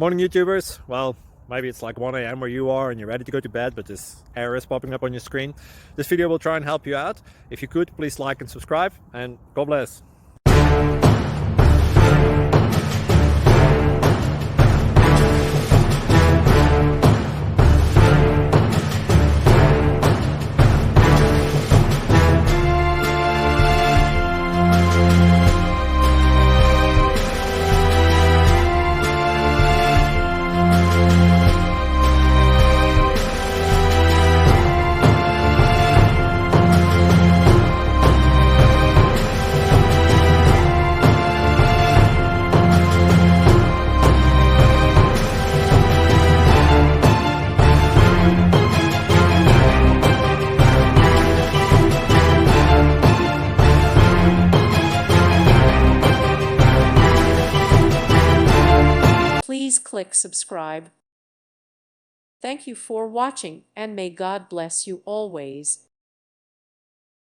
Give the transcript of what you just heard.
Morning YouTubers. Well, maybe it's like 1 a.m. where you are and you're ready to go to bed, but this error is popping up on your screen. This video will try and help you out. If you could, please like and subscribe, and God bless. Please click subscribe. Thank you for watching, and may God bless you always.